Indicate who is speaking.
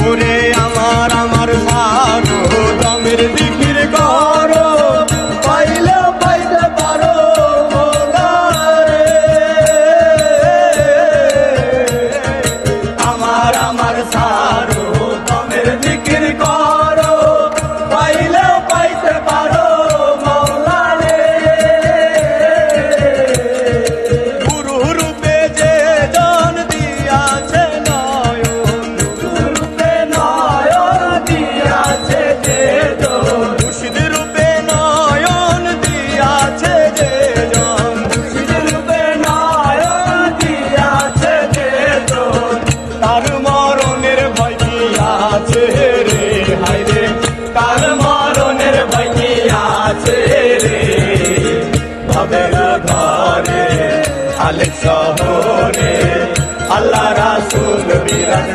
Speaker 1: ওরে আমার আমার সারো দমের জিকির করো পাইলে পাইতে পারো মোলারে। আমার আমার সারো দমের জিকির করো পাইলে পাইতে পারো মৌলারে। গুরু রূপে যে জন দিয়াছে নয়ন, গুরু রূপে নয়ন দিয়াছে যে জন, মুর্শিদ রূপে নয়ন দিয়াছে যে জন, মুর্শিদ রূপে নয়ন দিয়াছে যে জন। তার মরণের ভয় কি আছে রে হায় রে, তার মরণের ভয় কি আছে রে। ভবের ঘরে আলেক শহরে আল্লাহ রাসূল বিরাজ